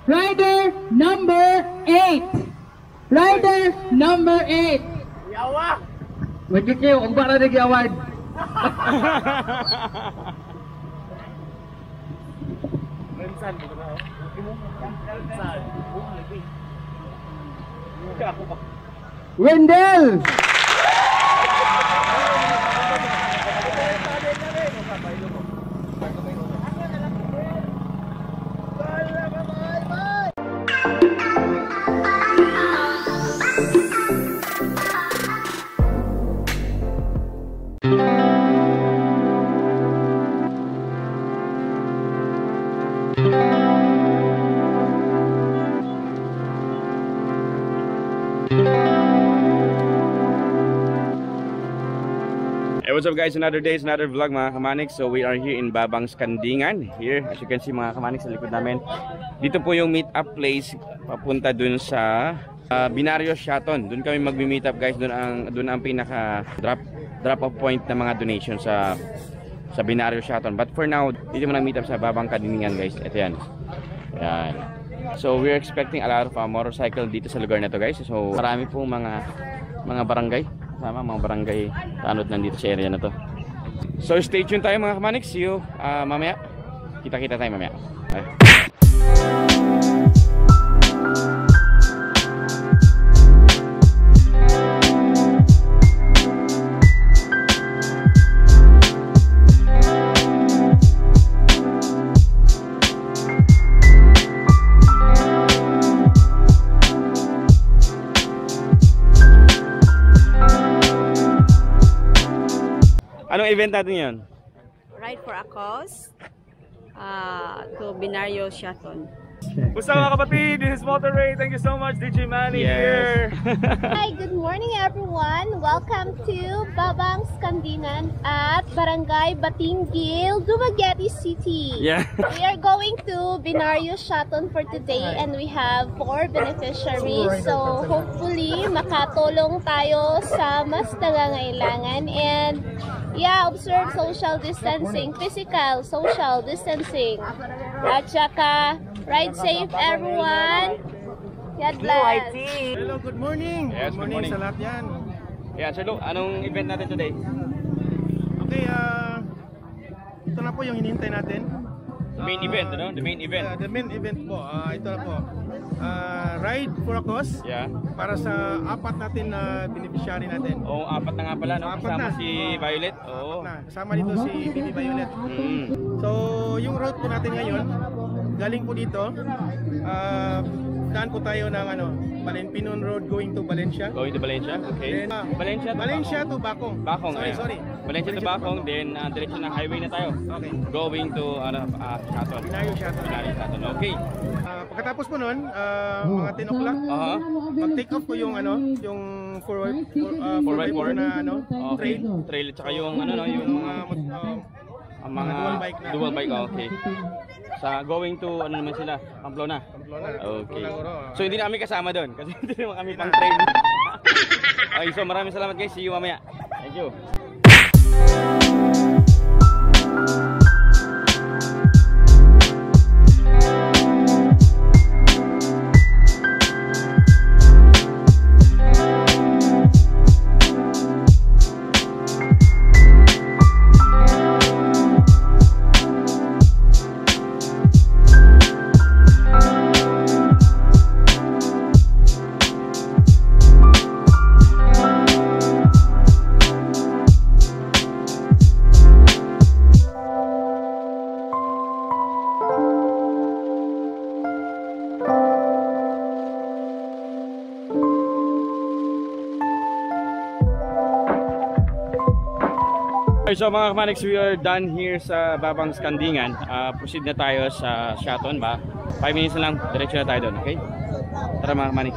Rider number 8. Rider number 8. Yawa! Magkikiw, ang para nag-award. Rensan, dito na oh. Rensan. Wendell. Hey, what's up guys? Another day, another vlog mga Kamanix. So we are here in Babang Skandingan. Here, as you can see mga Kamanix sa likod namin. Dito po yung meet up place papunta dun sa Binaryo Shaton. Dun kami magmi-meet up guys. Dun ang pinaka drop off point ng mga donation sa Binaryo Shaton. But for now, dito mo na meet up sa Babang Skandingan guys. Ito yan. Yan. So we're expecting a lot of motorcycle dito sa lugar na to guys. So marami pong mga barangay. Sama mga barangay tanod nandito sa area na to. So stay tuned tayo mga Kamanix. See you mamaya. Kita-kita tayo mamaya. Bye. Anong event natin yun? Ride for a cause to Binaryo Shaton. What's up mga kapatid? This is Motor Ray. Thank you so much, DJ Manny here. Hi, good morning everyone. Welcome to Babang Skandingan at Barangay Batingil, Dumaguete City. Yeah. We are going to Binaryo Shaton for today and we have 4 beneficiaries. So hopefully makatulong tayo sa mas nangangailangan and observe social distancing, physical, social distancing. At saka, ride safe everyone. God bless. Hello, good morning. Yes, good morning sa lahat yan. Yeah, Sir Lu, anong event natin today? Okay, ito na po yung hinihintay natin. The main event, ano? The main event. The main event po, ito na po. Ride for a cause. Yeah. Para sa 4 natin na beneficiary natin. Oh, 4 na nga pala, no? 4 Kasama na. si Violet. Oo. Kasama dito si Bibi Violet. So, yung route po natin ngayon, galing po dito, daan po tayo ng Pinon Road going to Valencia. Going to Valencia? Okay. Then, Valencia to Bakong. Bakong. Sorry. Valencia to Bakong, then diretso na highway na tayo. Okay. Going to Shaton. Binaryo Shaton. Binaryo Shaton. Okay. Pagkatapos po nun, mga 10 o'clock, mag-take off po yung yung 4x4 na trail at saka yung yung mga dual bike. Okay. Sa going to naman sila, Pamplona. Okay. So hindi na kami kasama doon kasi hindi naman kami pang trail. Okay, so maraming salamat guys. See you mamaya. Thank you. So mga Kamanix, we are done here sa Babang Skandingan. Proceed na tayo sa Shaton ba? 5 minutes na lang, diretso na tayo doon, okay? Tara mga Kamanix.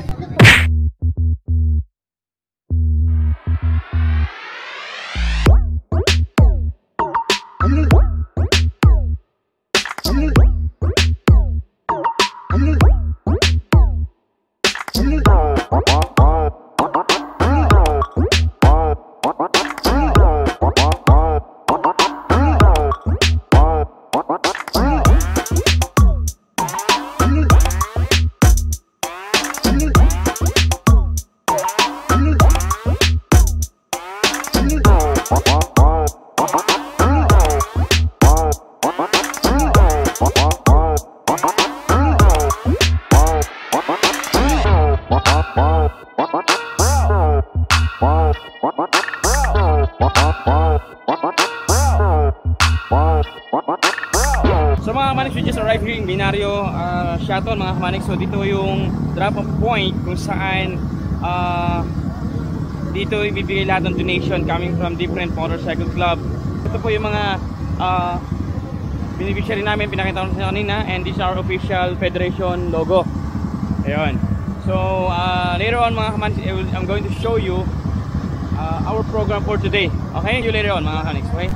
we just arrived here in Binario Shuttle mga kamanik. So dito yung drop off point kung saan dito ibibigay lahat ng donation coming from different motorcycle club. Ito po yung mga beneficiary namin, pinakita ko sa kanina, and this is our official federation logo. Ayun. So later on mga kamanik, I'm going to show you our program for today. Okay? You later on mga kamanik. Okay?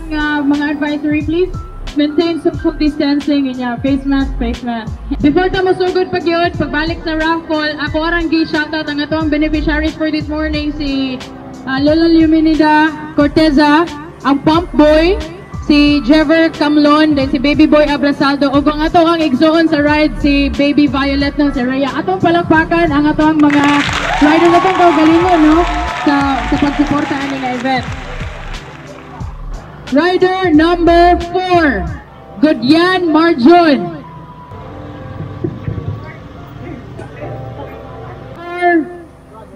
Mga advisory, please maintain social distancing in your face mask, face mask. Before ta masugod pag yun, pagbalik sa raffle, ako arang gi-shoutout ang atong beneficiaries for this morning, si Lola Luminida Corteza, ang Pump Boy, si Jever Camlon, then si Baby Boy Abrasaldo, o kung ato ang igsoon sa ride, si Baby Violet na si Rhea. Atong palakpakan ang atong mga rider na itong kaugalingon, no? Sa pagsuporta aning event. Rider number 4, Gudyan Marjon. Our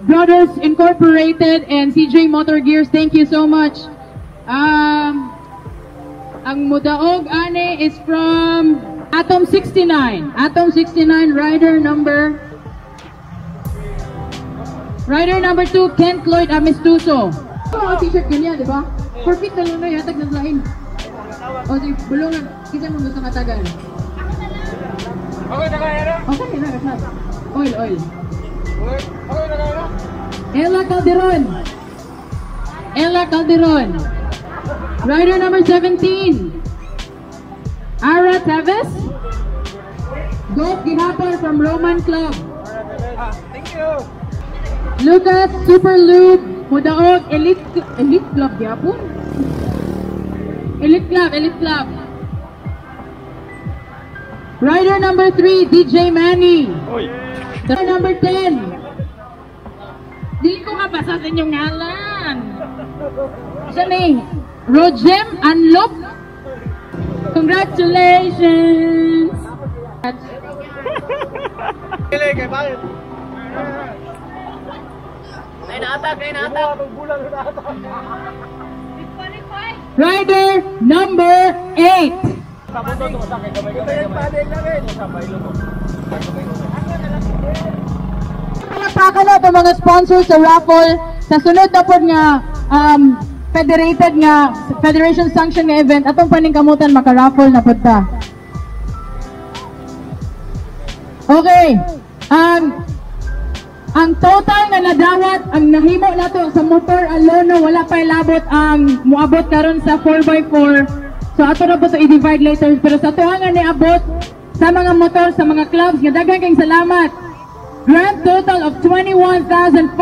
Brothers Incorporated and CJ Motor Gears, thank you so much. Ang mudaog ane is from Atom 69. Atom 69, rider number 2, Kent Lloyd Amistuso. Ang t-shirt ganyan, di ba? Perfect na lang na yatag ng lain. O sige, bulungan. Kasi mo gusto katagal. Okay, nakayara? Okay, nakayara. Oil. Okay, nakayara? Ella Calderon. Rider number 17. Ara Teves. Golf Gihapon from Roman Club. Thank you. Lucas Superlube Mudaog Elite Club Gihapon. Elite Club. Rider number 3, DJ Manny. Rider number 10. Dili ko mabasa sa inyong ngalan. Siya ni Rojem Anlop. Congratulations. Rider number 8. Palakpakan na ito mga sponsors sa raffle. Sa sunod na po nga Federation Sanction nga event, atong paningkamutan maka-raffle na po ta. Okay. Ang total na nadawat, ang nahimo nato sa motor alone, wala pa ilabot ang muabot karon sa 4x4. So ato na po to i-divide later. Pero sa tuwangan niabot sa mga motor, sa mga clubs, nga daghang kayong salamat. Grand total of 21,565.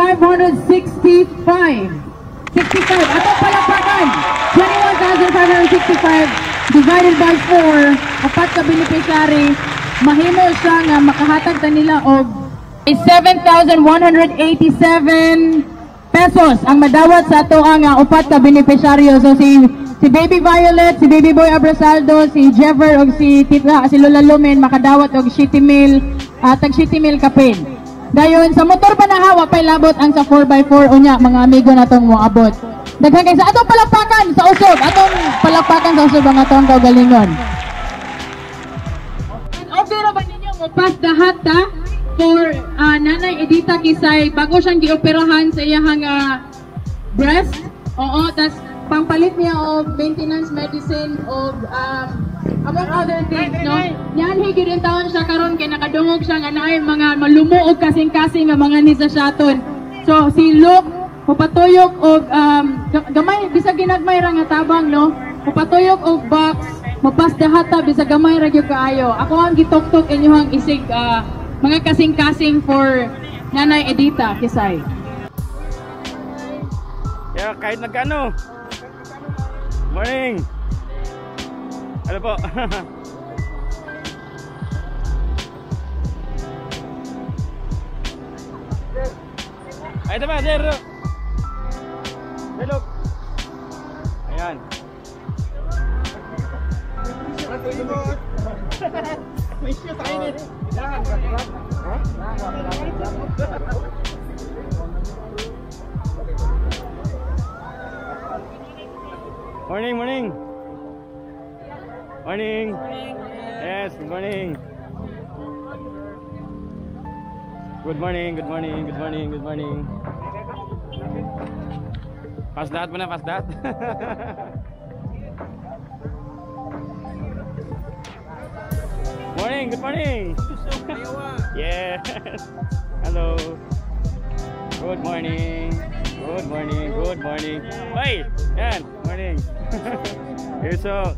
65. Atong palakpakan. 21,565 divided by 4. Apat ka beneficiary. Mahimo siya nga makahatag ta nila og 7,187 pesos ang madawat sa ato ang upat ka beneficiaryo. So si Baby Violet, si Baby Boy Abrasaldo, si Jever og si Lola Lumen makadawat og 7,000 tag 7,000 kapin. Dayon sa motor pa nahawa pay labot ang sa 4x4 unya mga amigo natong moabot. Daghang kay sa atong palakpakan sa usog, atong palakpakan sa usog ang atong kaugalingon. Okay ra ba ninyo mo pass the hat for Nanay Edita Kisay bago siyang gioperahan sa iyang breast? Oo, tas pangpalit niya og maintenance medicine og among other things, no? Yan higit din taon siya karon kay nakadungog siya nga naay mga malumuog kasing-kasing nga mga ni sa Shaton. So si Luke mupatuyok og gamay bisag ginagmay ra nga tabang, no? Mupatuyok og box, mapas hata bisag gamay ra gyud kaayo. Ako ang gitok-tok inyong isig mga kasing-kasing for Nanay Edita Kisay. Yeah, kahit nagkano. Morning. Ano po? Ay, ito ba? Zero. Hello. Ayan. May shoot tayo din. Morning. Yes, good morning. Good morning, good morning, good morning, good morning. Pas dat muna, pas dat. Morning, good morning. Yes. Hello. Good morning. Good morning, good morning. Hey, yan, morning. Here's all.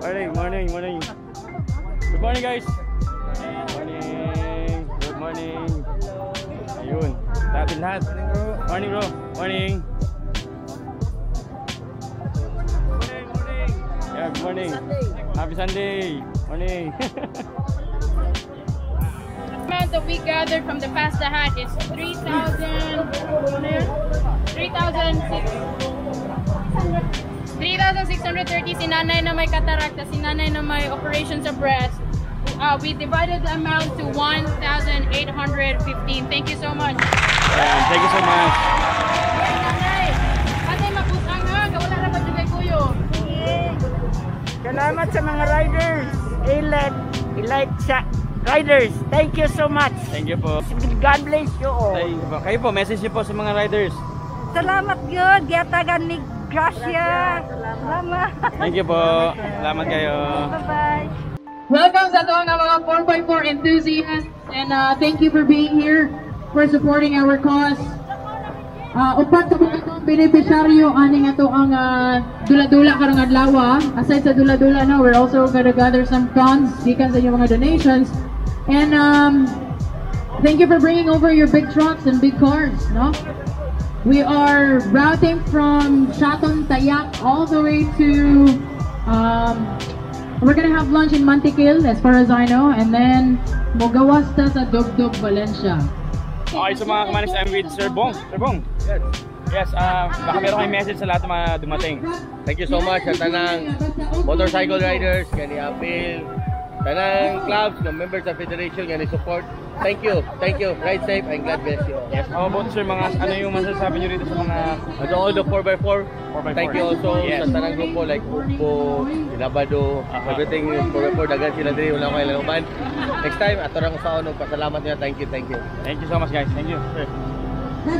Morning, morning, morning. Good morning, guys. Morning. Good morning. Ayun. Tatin lahat. Morning, bro. Morning. Morning, morning. Yeah, good morning. Happy Sunday. Morning. The amount that we gathered from the Pasta Hut is 3,630. Si nanay na may katarakta, si nanay na may operation sa breast. We divided the amount to 1,815. Thank you so much. Thank you so much. Nanay, nanay maputang ha. Wala na ba dyan kay Kuyo? Salamat sa mga riders. I-like sa riders. Thank you so much. Thank you po. God bless you all. Thank you po. Kayo po, message niyo po sa mga riders. Salamat yun. Giyatagan ni Gracia. Salamat. Thank you po. Salamat kayo. Bye-bye. Welcome sa ato nga mga 4x4 enthusiasts, and thank you for being here, for supporting our cause. Upat sa mga itong beneficiaryo aning ato ang dula-dula karong adlaw. Aside sa dula-dula na, we're also gonna gather some funds gikan sa inyong mga donations. And thank you for bringing over your big trucks and big cars, no? We are routing from Shaton Tayak all the way to we're gonna have lunch in Mantikil, as far as I know, and then Mogawas ta sa Dugdug, Valencia. Okay, so mga Kamanix, I'm with Sir Bong. Sir Bong. Yes, baka meron kayong message sa lahat ng mga dumating. Thank you so much sa tanang motorcycle riders, gani appeal, tanang clubs, ng members of federation, gani support. Thank you, ride safe and God bless you all. Yes, how about sir, mga ano yung masasabi nyo rito sa mga To all the 4x4, 4x4? thank you also Yes. sa tanang grupo like Upo, Inabado, everything is 4x4, dagan sila diri, wala ko ilang uban. Next time, ato lang sa unong pasalamat niya, thank you. Thank you so much guys, thank you.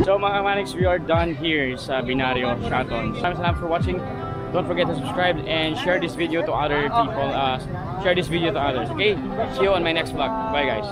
So mga Kamanix, we are done here sa Binario Shaton. Salamat for watching. Don't forget to subscribe and share this video to other people. Share this video to others, okay? See you on my next vlog. Bye guys.